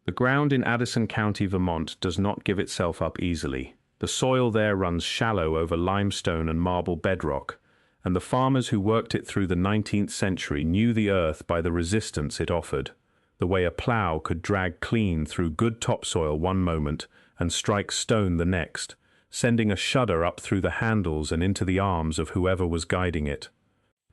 The ground in Addison County, Vermont does not give itself up easily. The soil there runs shallow over limestone and marble bedrock, and the farmers who worked it through the 19th century knew the earth by the resistance it offered, the way a plow could drag clean through good topsoil one moment and strike stone the next, sending a shudder up through the handles and into the arms of whoever was guiding it.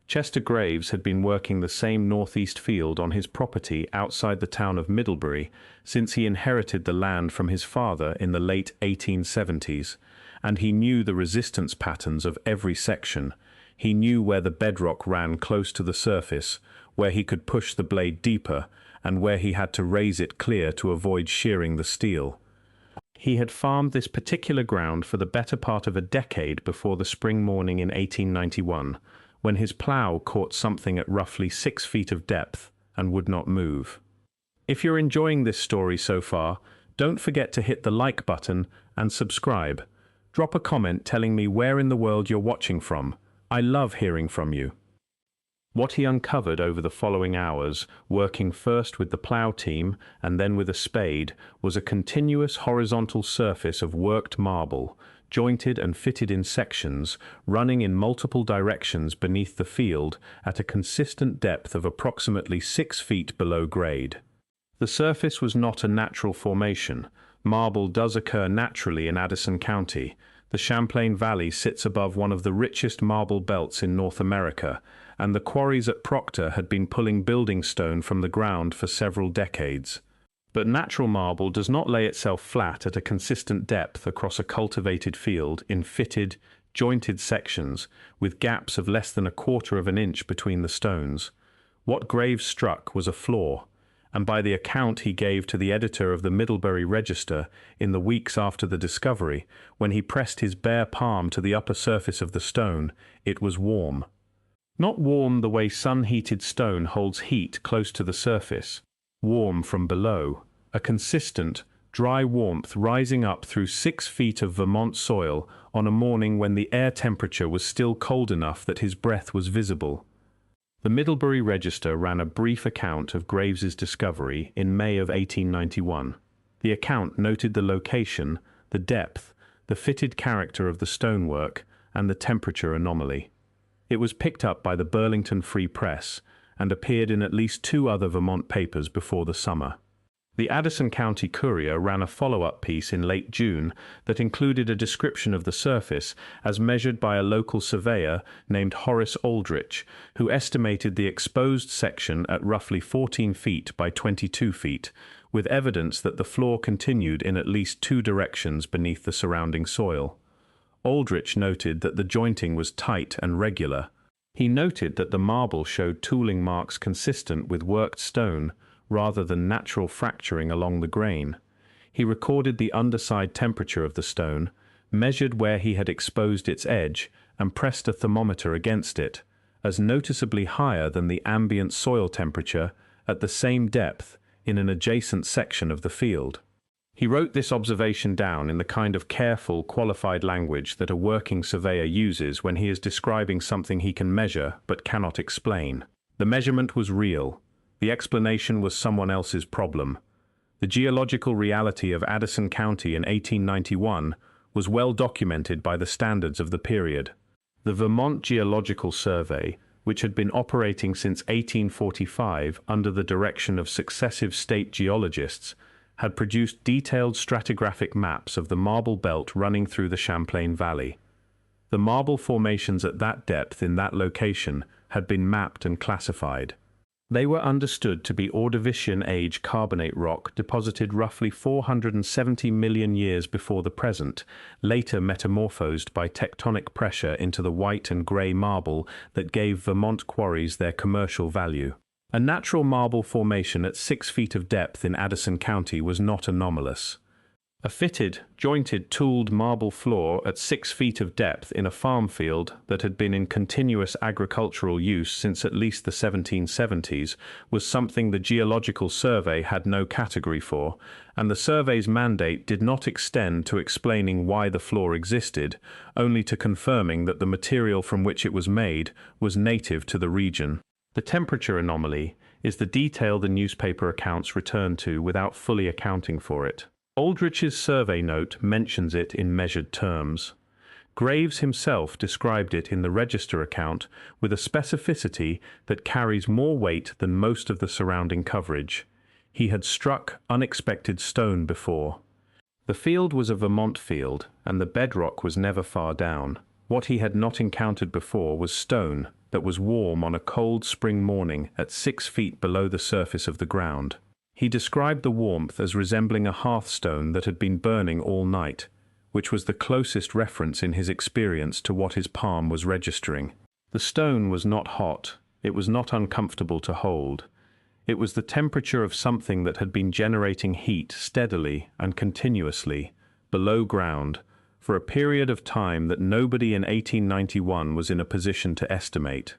Chester Graves had been working the same northeast field on his property outside the town of Middlebury since he inherited the land from his father in the late 1870s, and he knew the resistance patterns of every section. He knew where the bedrock ran close to the surface, where he could push the blade deeper, and where he had to raise it clear to avoid shearing the steel. He had farmed this particular ground for the better part of a decade before the spring morning in 1891, when his plow caught something at roughly 6 feet of depth and would not move. If you're enjoying this story so far, don't forget to hit the like button and subscribe. Drop a comment telling me where in the world you're watching from. I love hearing from you. What he uncovered over the following hours, working first with the plow team and then with a spade, was a continuous horizontal surface of worked marble, jointed and fitted in sections, running in multiple directions beneath the field at a consistent depth of approximately 6 feet below grade. The surface was not a natural formation. Marble does occur naturally in Addison County. The Champlain Valley sits above one of the richest marble belts in North America, and the quarries at Proctor had been pulling building stone from the ground for several decades. But natural marble does not lay itself flat at a consistent depth across a cultivated field in fitted, jointed sections, with gaps of less than 1/4 of an inch between the stones. What Graves struck was a flaw, and by the account he gave to the editor of the Middlebury Register in the weeks after the discovery, when he pressed his bare palm to the upper surface of the stone, it was warm. Not warm the way sun-heated stone holds heat close to the surface. Warm from below, a consistent, dry warmth rising up through 6 feet of Vermont soil on a morning when the air temperature was still cold enough that his breath was visible. The Middlebury Register ran a brief account of Graves's discovery in May of 1891. The account noted the location, the depth, the fitted character of the stonework, and the temperature anomaly. It was picked up by the Burlington Free Press and appeared in at least 2 other Vermont papers before the summer. The Addison County Courier ran a follow-up piece in late June that included a description of the surface as measured by a local surveyor named Horace Aldrich, who estimated the exposed section at roughly 14 feet by 22 feet, with evidence that the floor continued in at least 2 directions beneath the surrounding soil. Aldrich noted that the jointing was tight and regular. He noted that the marble showed tooling marks consistent with worked stone, rather than natural fracturing along the grain. He recorded the underside temperature of the stone, measured where he had exposed its edge, and pressed a thermometer against it, as noticeably higher than the ambient soil temperature at the same depth in an adjacent section of the field. He wrote this observation down in the kind of careful, qualified language that a working surveyor uses when he is describing something he can measure but cannot explain. The measurement was real. The explanation was someone else's problem. The geological reality of Addison County in 1891 was well documented by the standards of the period. The Vermont Geological Survey, which had been operating since 1845 under the direction of successive state geologists, had produced detailed stratigraphic maps of the marble belt running through the Champlain Valley. The marble formations at that depth in that location had been mapped and classified. They were understood to be Ordovician age carbonate rock deposited roughly 470 million years before the present, later metamorphosed by tectonic pressure into the white and grey marble that gave Vermont quarries their commercial value. A natural marble formation at 6 feet of depth in Addison County was not anomalous. A fitted, jointed, tooled marble floor at 6 feet of depth in a farm field that had been in continuous agricultural use since at least the 1770s was something the Geological Survey had no category for, and the survey's mandate did not extend to explaining why the floor existed, only to confirming that the material from which it was made was native to the region. The temperature anomaly, is the detail the newspaper accounts return to without fully accounting for it. Aldrich's survey note mentions it in measured terms. Graves himself described it in the register account with a specificity that carries more weight than most of the surrounding coverage. He had struck unexpected stone before. The field was a Vermont field, and the bedrock was never far down. What he had not encountered before was stone that was warm on a cold spring morning at 6 feet below the surface of the ground. He described the warmth as resembling a hearthstone that had been burning all night, which was the closest reference in his experience to what his palm was registering. The stone was not hot, it was not uncomfortable to hold. It was the temperature of something that had been generating heat steadily and continuously, below ground, for a period of time that nobody in 1891 was in a position to estimate.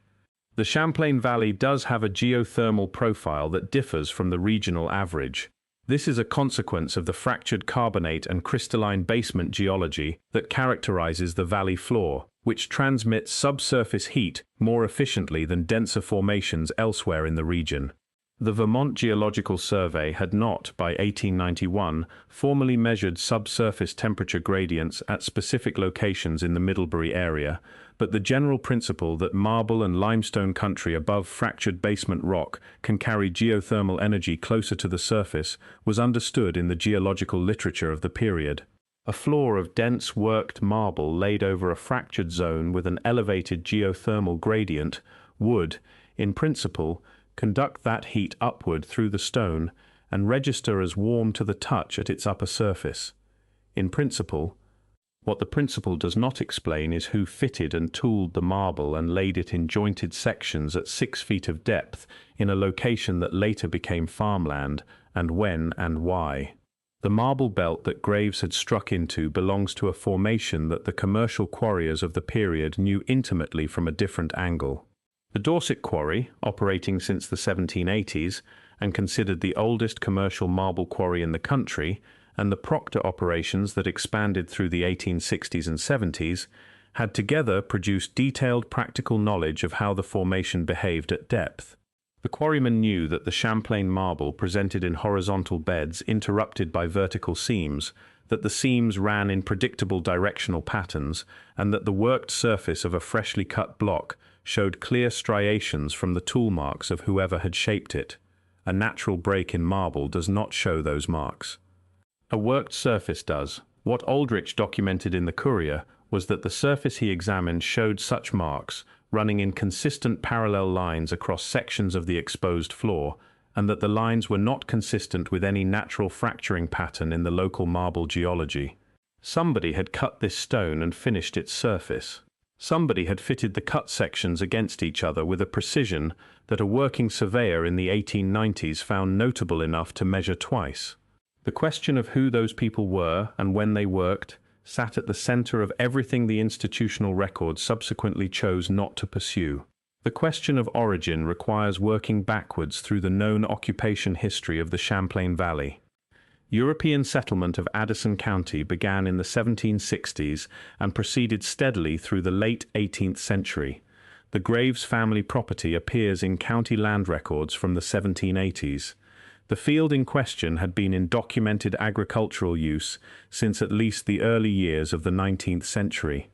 The Champlain Valley does have a geothermal profile that differs from the regional average. This is a consequence of the fractured carbonate and crystalline basement geology that characterizes the valley floor, which transmits subsurface heat more efficiently than denser formations elsewhere in the region. The Vermont Geological Survey had not, by 1891, formally measured subsurface temperature gradients at specific locations in the Middlebury area, but the general principle that marble and limestone country above fractured basement rock can carry geothermal energy closer to the surface was understood in the geological literature of the period. A floor of dense worked marble laid over a fractured zone with an elevated geothermal gradient would, in principle, conduct that heat upward through the stone and register as warm to the touch at its upper surface. In principle, what the principle does not explain is who fitted and tooled the marble and laid it in jointed sections at 6 feet of depth in a location that later became farmland, and when and why. The marble belt that Graves had struck into belongs to a formation that the commercial quarriers of the period knew intimately from a different angle. The Dorset Quarry, operating since the 1780s and considered the oldest commercial marble quarry in the country, and the Proctor operations that expanded through the 1860s and 70s, had together produced detailed practical knowledge of how the formation behaved at depth. The quarrymen knew that the Champlain marble presented in horizontal beds interrupted by vertical seams, that the seams ran in predictable directional patterns, and that the worked surface of a freshly cut block showed clear striations from the tool marks of whoever had shaped it. A natural break in marble does not show those marks. A worked surface does. What Aldrich documented in the Courier was that the surface he examined showed such marks, running in consistent parallel lines across sections of the exposed floor, and that the lines were not consistent with any natural fracturing pattern in the local marble geology. Somebody had cut this stone and finished its surface. Somebody had fitted the cut sections against each other with a precision that a working surveyor in the 1890s found notable enough to measure twice. The question of who those people were and when they worked sat at the center of everything the institutional record subsequently chose not to pursue. The question of origin requires working backwards through the known occupation history of the Champlain Valley. European settlement of Addison County began in the 1760s and proceeded steadily through the late 18th century. The Graves family property appears in county land records from the 1780s. The field in question had been in documented agricultural use since at least the early years of the 19th century.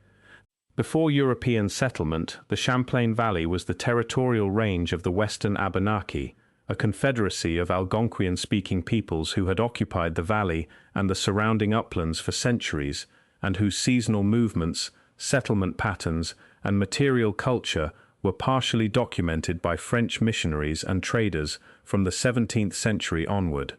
Before European settlement, the Champlain Valley was the territorial range of the Western Abenaki, a confederacy of Algonquian-speaking peoples who had occupied the valley and the surrounding uplands for centuries, and whose seasonal movements, settlement patterns, and material culture were partially documented by French missionaries and traders from the 17th century onward.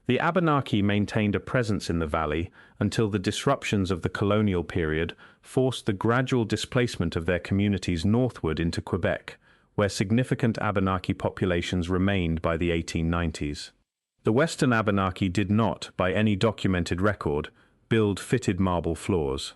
The Abenaki maintained a presence in the valley until the disruptions of the colonial period forced the gradual displacement of their communities northward into Quebec, where significant Abenaki populations remained by the 1890s. The Western Abenaki did not, by any documented record, build fitted marble floors.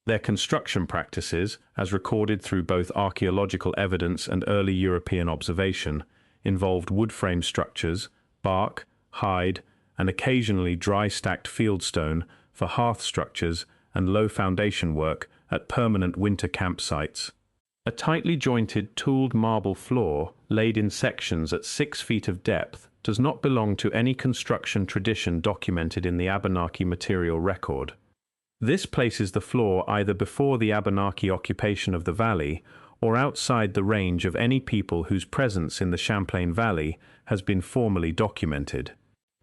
Their construction practices, as recorded through both archaeological evidence and early European observation, involved wood frame structures, bark, hide, and occasionally dry-stacked fieldstone for hearth structures and low foundation work at permanent winter campsites. A tightly jointed, tooled marble floor, laid in sections at 6 feet of depth, does not belong to any construction tradition documented in the Abenaki material record. This places the floor either before the Abenaki occupation of the valley or outside the range of any people whose presence in the Champlain Valley has been formally documented.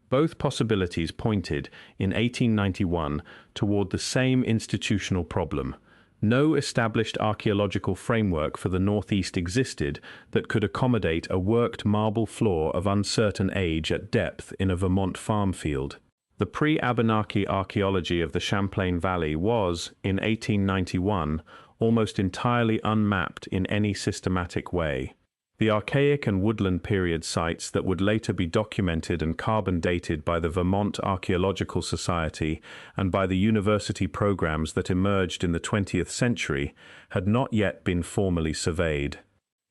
Both possibilities pointed, in 1891, toward the same institutional problem. No established archaeological framework for the Northeast existed that could accommodate a worked marble floor of uncertain age at depth in a Vermont farm field. The pre-Abenaki archaeology of the Champlain Valley was, in 1891, almost entirely unmapped in any systematic way. The archaic and woodland period sites that would later be documented and carbon dated by the Vermont Archaeological Society and by the university programs that emerged in the 20th century had not yet been formally surveyed.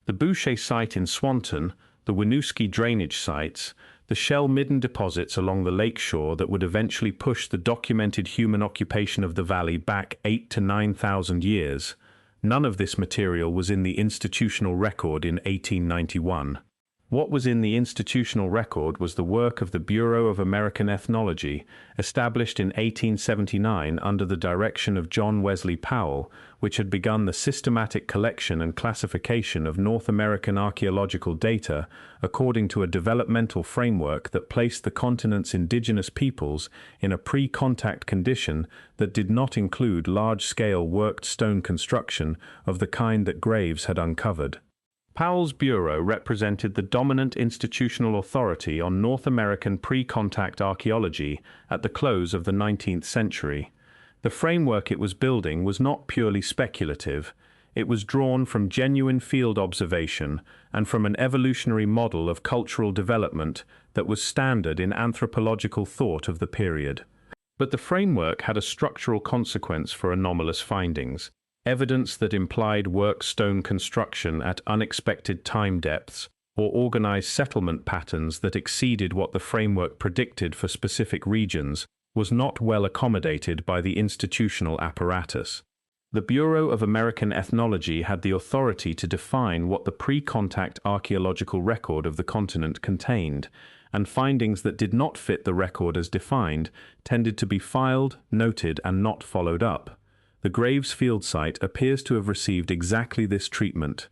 The Boucher site in Swanton, the Winooski drainage sites, the shell midden deposits along the lakeshore that would eventually push the documented human occupation of the valley back 8,000 to 9,000 years. None of this material was in the institutional record in 1891. What was in the institutional record was the work of the Bureau of American Ethnology, established in 1879 under the direction of John Wesley Powell, which had begun the systematic collection and classification of North American archaeological data according to a developmental framework that placed the continent's indigenous peoples in a pre-contact condition that did not include large-scale worked stone construction of the kind that Graves had uncovered. Powell's Bureau represented the dominant institutional authority on North American pre-contact archaeology at the close of the 19th century. The framework it was building was not purely speculative. It was drawn from genuine field observation and from an evolutionary model of cultural development that was standard in anthropological thought of the period. But the framework had a structural consequence for anomalous findings. Evidence that implied worked stone construction at unexpected time depths, or organized settlement patterns that exceeded what the framework predicted for specific regions, was not well accommodated by the institutional apparatus. The Bureau of American Ethnology had the authority to define what the pre-contact archaeological record of the continent contained, and findings that did not fit the record as defined tended to be filed, noted, and not followed up. The Graves field site appears to have received exactly this treatment.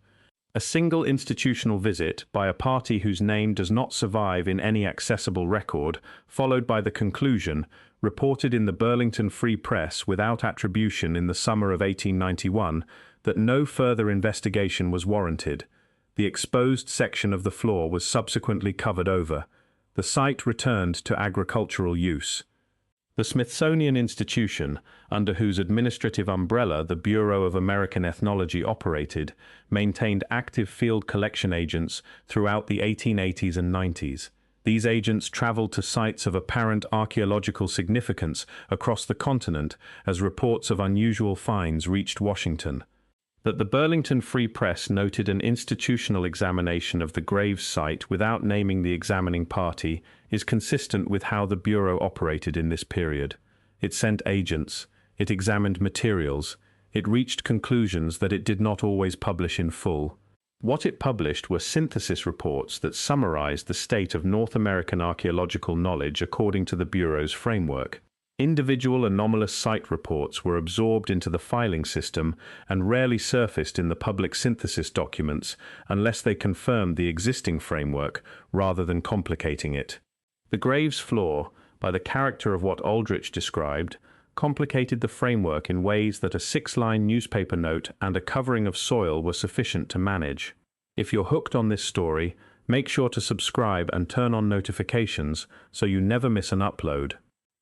A single institutional visit by a party whose name does not survive in any accessible record, followed by the conclusion, reported in the Burlington Free Press without attribution in the summer of 1891, that no further investigation was warranted. The exposed section of the floor was subsequently covered over. The site returned to agricultural use. The Smithsonian Institution, under whose administrative umbrella the Bureau of American Ethnology operated, maintained active field collection agents throughout the 1880s and 90s. These agents traveled to sites of apparent archaeological significance across the continent as reports of unusual finds reached Washington. That the Burlington Free Press noted an institutional examination of the Graves site without naming the examining party is consistent with how the Bureau operated in this period. It sent agents, it examined materials, it reached conclusions that it did not always publish in full. What it published were synthesis reports that summarized the state of North American archaeological knowledge according to the Bureau's framework. Individual anomalous site reports were absorbed into the filing system and rarely surfaced in the public synthesis documents unless they confirmed the existing framework rather than complicating it. The Graves floor, by the character of what Aldrich described, complicated the framework in ways that a 6-line newspaper note and a covering of soil were sufficient to manage. If you're hooked on this story, make sure to subscribe and turn on notifications so you never miss an upload.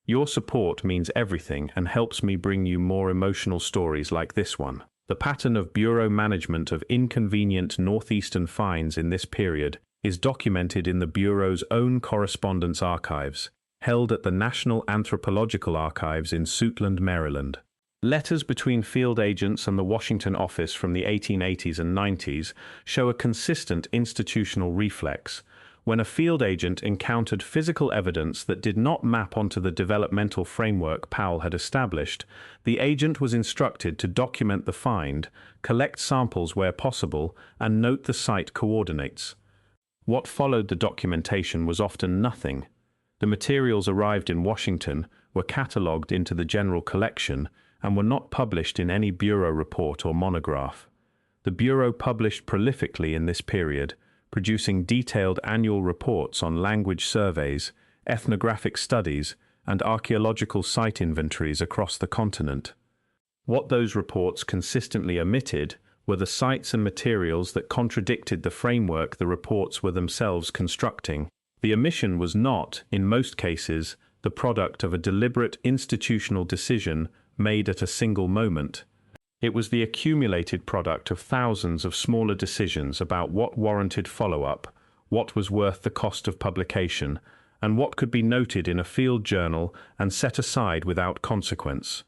Your support means everything and helps me bring you more emotional stories like this one. The pattern of Bureau management of inconvenient northeastern finds in this period is documented in the Bureau's own correspondence archives, held at the National Anthropological Archives in Suitland, Maryland. Letters between field agents and the Washington office from the 1880s and 90s show a consistent institutional reflex. when a field agent encountered physical evidence that did not map onto the developmental framework Powell had established, the agent was instructed to document the find, collect samples where possible, and note the site coordinates. What followed the documentation was often nothing. The materials arrived in Washington, were catalogued into the general collection, and were not published in any bureau report or monograph. The bureau published prolifically in this period, producing detailed annual reports on language surveys, ethnographic studies, and archaeological site inventories across the continent. What those reports consistently omitted were the sites and materials that contradicted the framework the reports were themselves constructing. The omission was not, in most cases, the product of a deliberate institutional decision made at a single moment. It was the accumulated product of thousands of smaller decisions about what warranted follow-up, what was worth the cost of publication, and what could be noted in a field journal and set aside without consequence.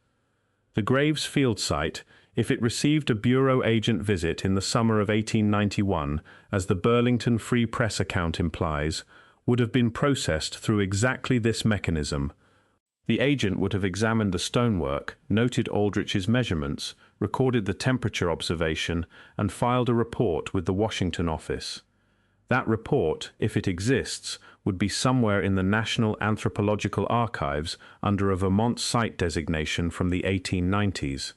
The Graves field site, if it received a bureau agent visit in the summer of 1891, as the Burlington Free Press account implies, would have been processed through exactly this mechanism. The agent would have examined the stonework, noted Aldrich's measurements, recorded the temperature observation, and filed a report with the Washington office. That report, if it exists, would be somewhere in the National Anthropological Archives under a Vermont site designation from the 1890s.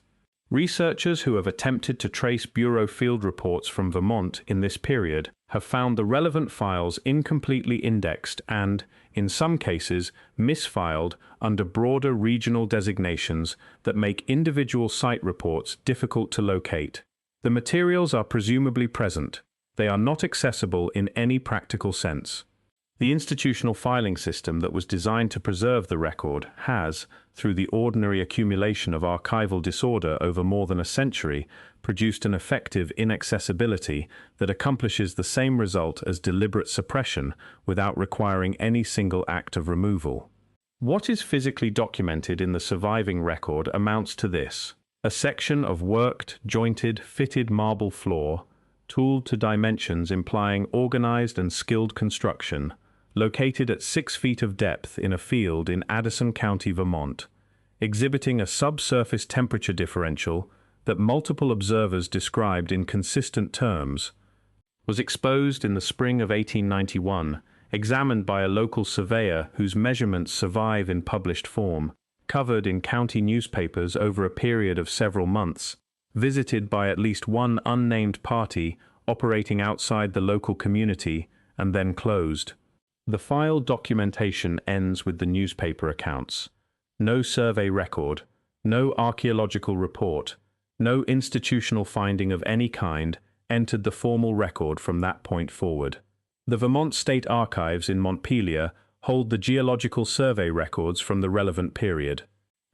Researchers who have attempted to trace Bureau field reports from Vermont in this period have found the relevant files incompletely indexed and, in some cases, misfiled under broader regional designations that make individual site reports difficult to locate. The materials are presumably present. They are not accessible in any practical sense. The institutional filing system that was designed to preserve the record has, through the ordinary accumulation of archival disorder over more than a century, produced an effective inaccessibility that accomplishes the same result as deliberate suppression without requiring any single act of removal. What is physically documented in the surviving record amounts to this: a section of worked, jointed, fitted marble floor, tooled to dimensions implying organized and skilled construction, located at 6 feet of depth in a field in Addison County, Vermont, exhibiting a subsurface temperature differential that multiple observers described in consistent terms, was exposed in the spring of 1891, examined by a local surveyor whose measurements survive in published form, covered in county newspapers over a period of several months, visited by at least one unnamed party operating outside the local community, and then closed. The file documentation ends with the newspaper accounts. No survey record, no archaeological report, no institutional finding of any kind entered the formal record from that point forward. The Vermont State Archives in Montpelier hold the geological survey records from the relevant period.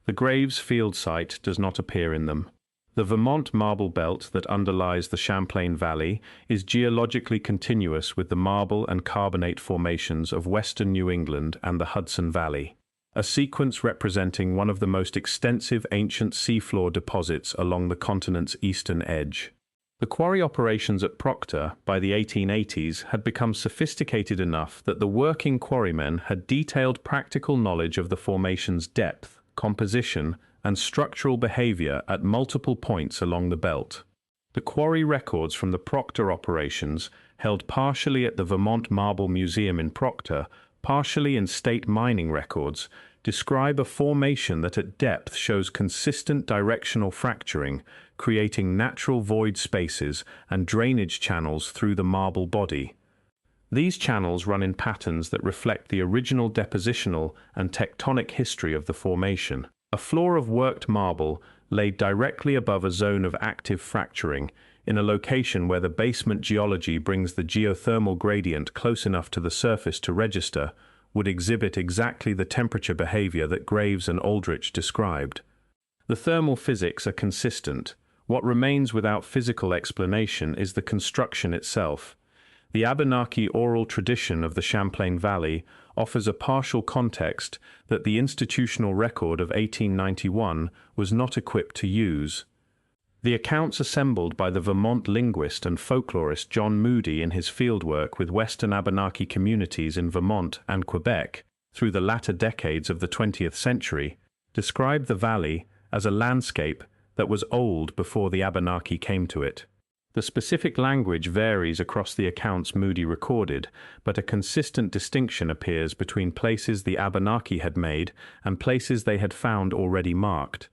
The Graves field site does not appear in them. The Vermont marble belt that underlies the Champlain Valley is geologically continuous with the marble and carbonate formations of western New England and the Hudson Valley, a sequence representing one of the most extensive ancient seafloor deposits along the continent's eastern edge. The quarry operations at Proctor by the 1880s had become sophisticated enough that the working quarrymen had detailed practical knowledge of the formation's depth, composition, and structural behavior at multiple points along the belt. The quarry records from the Proctor operations, held partially at the Vermont Marble Museum in Proctor, partially in state mining records, describe a formation that at depth shows consistent directional fracturing, creating natural void spaces and drainage channels through the marble body. These channels run in patterns that reflect the original depositional and tectonic history of the formation. A floor of worked marble laid directly above a zone of active fracturing, in a location where the basement geology brings the geothermal gradient close enough to the surface to register, would exhibit exactly the temperature behavior that Graves and Aldrich described. The thermal physics are consistent. What remains without physical explanation is the construction itself. The Abenaki oral tradition of the Champlain Valley offers a partial context that the institutional record of 1891 was not equipped to use. The accounts assembled by the Vermont linguist and folklorist John Moody in his fieldwork with Western Abenaki communities in Vermont and Quebec through the latter decades of the 20th century describe the valley as a landscape that was old before the Abenaki came to it. The specific language varies across the accounts Moody recorded, but a consistent distinction appears between places the Abenaki had made and places they had found already marked.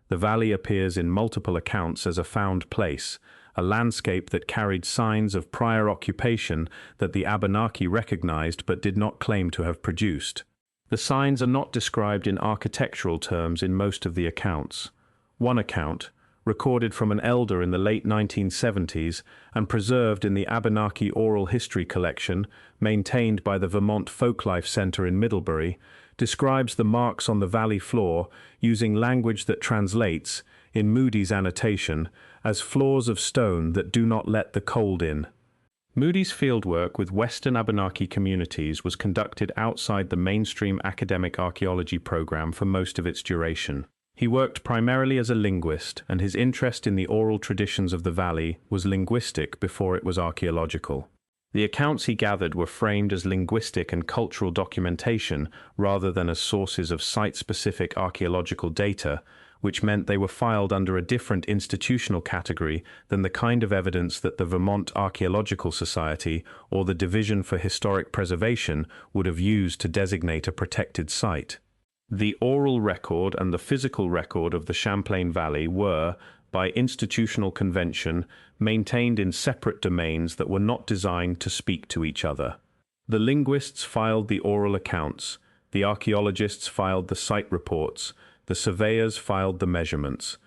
The valley appears in multiple accounts as a found place, a landscape that carried signs of prior occupation that the Abenaki recognized but did not claim to have produced. The signs are not described in architectural terms in most of the accounts. One account, recorded from an elder in the late 1970s and preserved in the Abenaki Oral History Collection, maintained by the Vermont Folklife Center in Middlebury, describes the marks on the valley floor using language that translates, in Moody's annotation, as floors of stone that do not let the cold in. Moody's fieldwork with Western Abenaki communities was conducted outside the mainstream academic archaeology program for most of its duration. He worked primarily as a linguist, and his interest in the oral traditions of the valley was linguistic before it was archaeological. The accounts he gathered were framed as linguistic and cultural documentation rather than as sources of site-specific archaeological data, which meant they were filed under a different institutional category than the kind of evidence that the Vermont Archaeological Society or the Division for Historic Preservation would have used to designate a protected site. The oral record and the physical record of the Champlain Valley were, by institutional convention, maintained in separate domains that were not designed to speak to each other. The linguists filed the oral accounts, the archaeologists filed the site reports, the surveyors filed the measurements.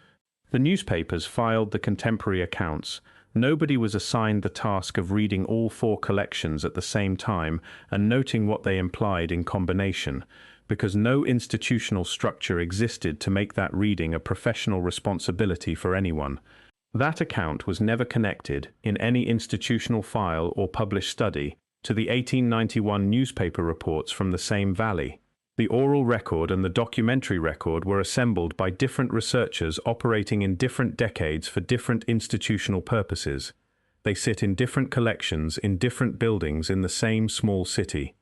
The newspapers filed the contemporary accounts. Nobody was assigned the task of reading all four collections at the same time and noting what they implied in combination, because no institutional structure existed to make that reading a professional responsibility for anyone. That account was never connected, in any institutional file or published study, to the 1891 newspaper reports from the same valley. The oral record and the documentary record were assembled by different researchers operating in different decades for different institutional purposes. They sit in different collections in different buildings in the same small city.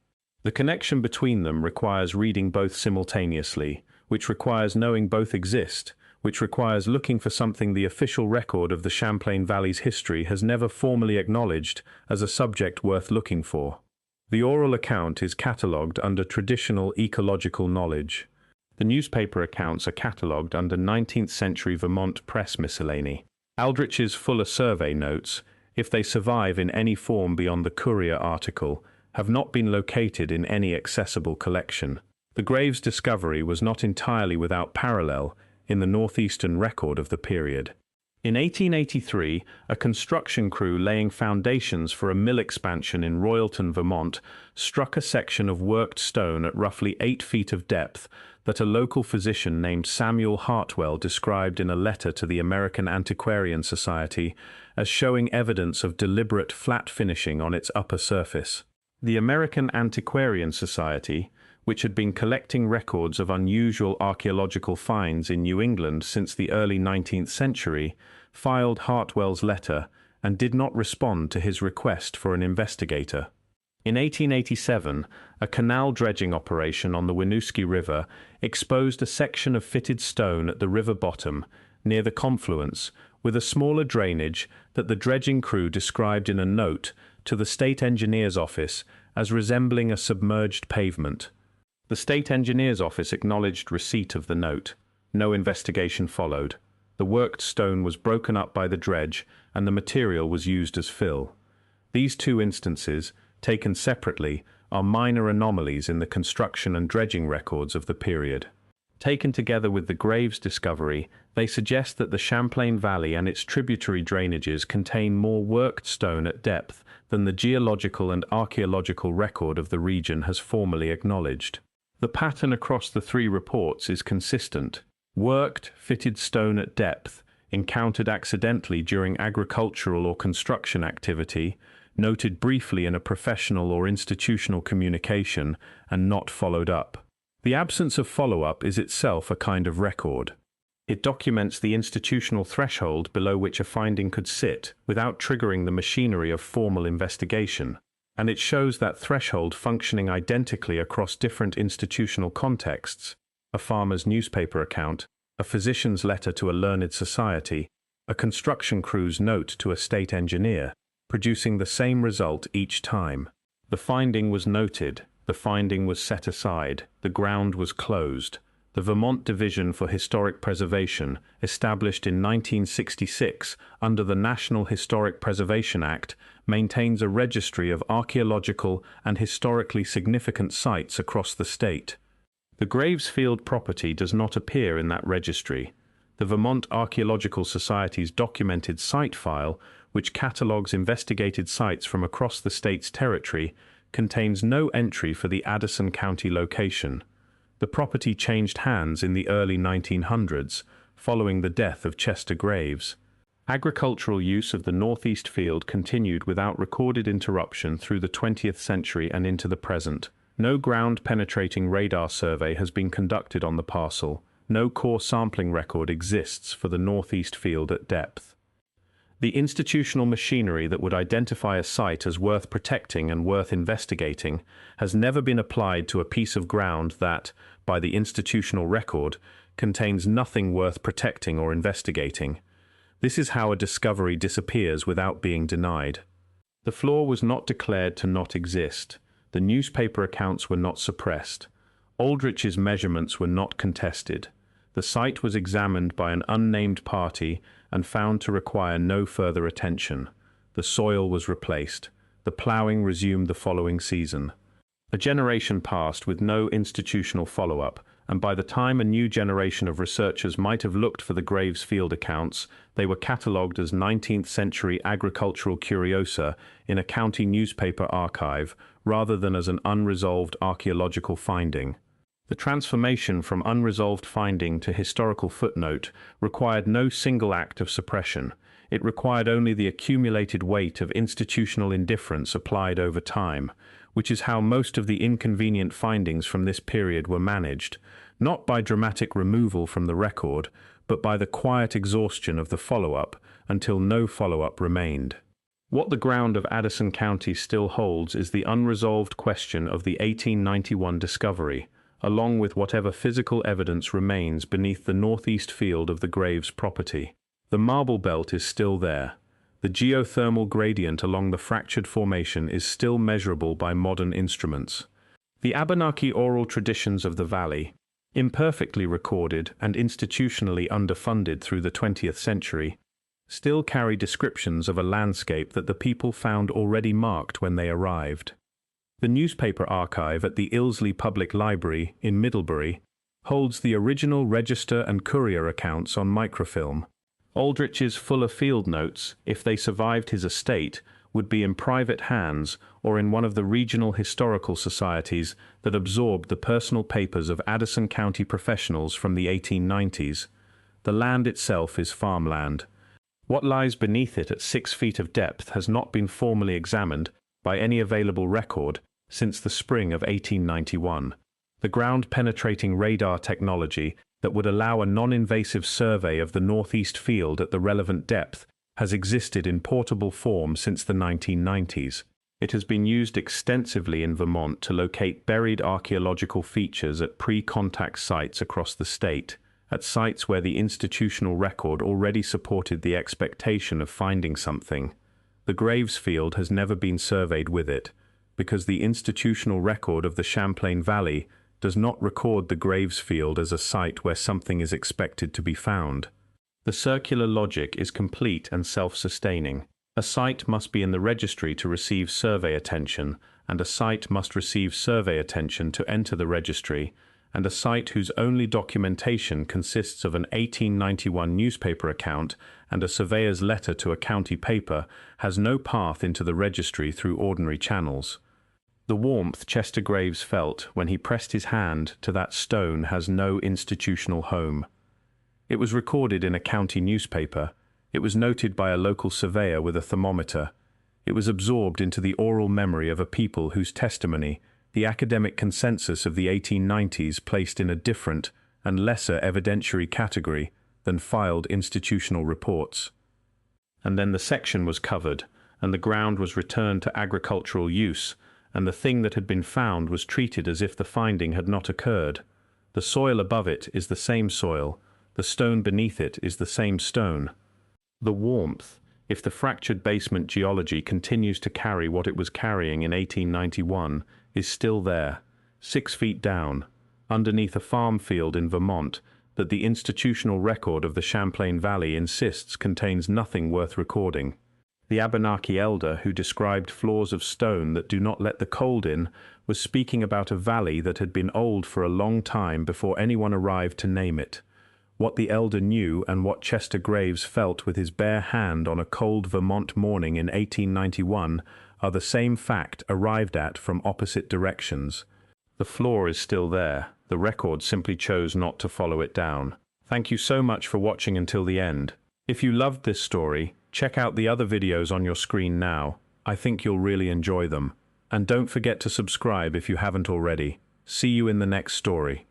The connection between them requires reading both simultaneously, which requires knowing both exist, which requires looking for something the official record of the Champlain Valley's history has never formally acknowledged as a subject worth looking for. The oral account is catalogued under traditional ecological knowledge. The newspaper accounts are catalogued under 19th century Vermont press miscellany. Aldrich's fuller survey notes, if they survive in any form beyond the Courier article, have not been located in any accessible collection. The grave's discovery was not entirely without parallel in the northeastern record of the period. In 1883, a construction crew laying foundations for a mill expansion in Royalton, Vermont, struck a section of worked stone at roughly 8 feet of depth that a local physician named Samuel Hartwell described in a letter to the American Antiquarian Society as showing evidence of deliberate flat finishing on its upper surface. The American Antiquarian Society, which had been collecting records of unusual archaeological finds in New England since the early 19th century, filed Hartwell's letter and did not respond to his request for an investigator. In 1887, a canal dredging operation on the Winooski River exposed a section of fitted stone at the river bottom, near the confluence, with a smaller drainage that the dredging crew described in a note to the State Engineer's Office as resembling a submerged pavement. The State Engineer's Office acknowledged receipt of the note. No investigation followed. The worked stone was broken up by the dredge, and the material was used as fill. These two instances, taken separately, are minor anomalies in the construction and dredging records of the period. Taken together with the grave's discovery, they suggest that the Champlain Valley and its tributary drainages contain more worked stone at depth than the geological and archaeological record of the region has formally acknowledged. The pattern across the three reports is consistent. Worked, fitted stone at depth, encountered accidentally during agricultural or construction activity, noted briefly in a professional or institutional communication, and not followed up. The absence of follow-up is itself a kind of record. It documents the institutional threshold below which a finding could sit without triggering the machinery of formal investigation, and it shows that threshold functioning identically across different institutional contexts: a farmer's newspaper account, a physician's letter to a learned society, a construction crew's note to a state engineer, producing the same result each time. The finding was noted, the finding was set aside, the ground was closed. The Vermont Division for Historic Preservation, established in 1966 under the National Historic Preservation Act, maintains a registry of archaeological and historically significant sites across the state. The Gravesfield property does not appear in that registry. The Vermont Archaeological Society's documented site file, which catalogues investigated sites from across the state's territory, contains no entry for the Addison County location. The property changed hands in the early 1900s, following the death of Chester Graves. Agricultural use of the northeast field continued without recorded interruption through the 20th century and into the present. No ground-penetrating radar survey has been conducted on the parcel. No core sampling record exists for the northeast field at depth. The institutional machinery that would identify a site as worth protecting and worth investigating has never been applied to a piece of ground that, by the institutional record, contains nothing worth protecting or investigating. This is how a discovery disappears without being denied. The floor was not declared to not exist. The newspaper accounts were not suppressed. Aldrich's measurements were not contested. The site was examined by an unnamed party and found to require no further attention. The soil was replaced. The ploughing resumed the following season. A generation passed with no institutional follow-up, and by the time a new generation of researchers might have looked for the Gravesfield accounts, they were catalogued as 19th-century agricultural curiosa in a county newspaper archive, rather than as an unresolved archaeological finding. The transformation from unresolved finding to historical footnote required no single act of suppression. It required only the accumulated weight of institutional indifference applied over time, which is how most of the inconvenient findings from this period were managed, not by dramatic removal from the record, but by the quiet exhaustion of the follow-up until no follow-up remained. What the ground of Addison County still holds is the unresolved question of the 1891 discovery, along with whatever physical evidence remains beneath the northeast field of the Graves property. The marble belt is still there. The geothermal gradient along the fractured formation is still measurable by modern instruments. The Abenaki oral traditions of the valley, imperfectly recorded and institutionally underfunded through the 20th century, still carry descriptions of a landscape that the people found already marked when they arrived. The newspaper archive at the Ilsley Public Library in Middlebury holds the original Register and Courier accounts on microfilm. Aldrich's fuller field notes, if they survived his estate, would be in private hands or in one of the regional historical societies that absorbed the personal papers of Addison County professionals from the 1890s. The land itself is farmland. What lies beneath it at 6 feet of depth has not been formally examined by any available record since the spring of 1891. The ground-penetrating radar technology that would allow a non-invasive survey of the northeast field at the relevant depth has existed in portable form since the 1990s. It has been used extensively in Vermont to locate buried archaeological features at pre-contact sites across the state, at sites where the institutional record already supported the expectation of finding something. The Gravesfield has never been surveyed with it, because the institutional record of the Champlain Valley does not record the Gravesfield as a site where something is expected to be found. The circular logic is complete and self-sustaining. A site must be in the registry to receive survey attention, and a site must receive survey attention to enter the registry, and a site whose only documentation consists of an 1891 newspaper account and a surveyor's letter to a county paper has no path into the registry through ordinary channels. The warmth Chester Graves felt when he pressed his hand to that stone has no institutional home. It was recorded in a county newspaper. It was noted by a local surveyor with a thermometer. It was absorbed into the oral memory of a people whose testimony the academic consensus of the 1890s placed in a different and lesser evidentiary category than filed institutional reports. And then the section was covered, and the ground was returned to agricultural use, and the thing that had been found was treated as if the finding had not occurred. The soil above it is the same soil, the stone beneath it is the same stone. The warmth, if the fractured basement geology continues to carry what it was carrying in 1891, is still there, 6 feet down, underneath a farm field in Vermont that the institutional record of the Champlain Valley insists contains nothing worth recording. The Abenaki elder who described floors of stone that do not let the cold in was speaking about a valley that had been old for a long time before anyone arrived to name it. What the elder knew and what Chester Graves felt with his bare hand on a cold Vermont morning in 1891 are the same fact arrived at from opposite directions. The floor is still there. The record simply chose not to follow it down. Thank you so much for watching until the end. If you loved this story, check out the other videos on your screen now. I think you'll really enjoy them. And don't forget to subscribe if you haven't already. See you in the next story.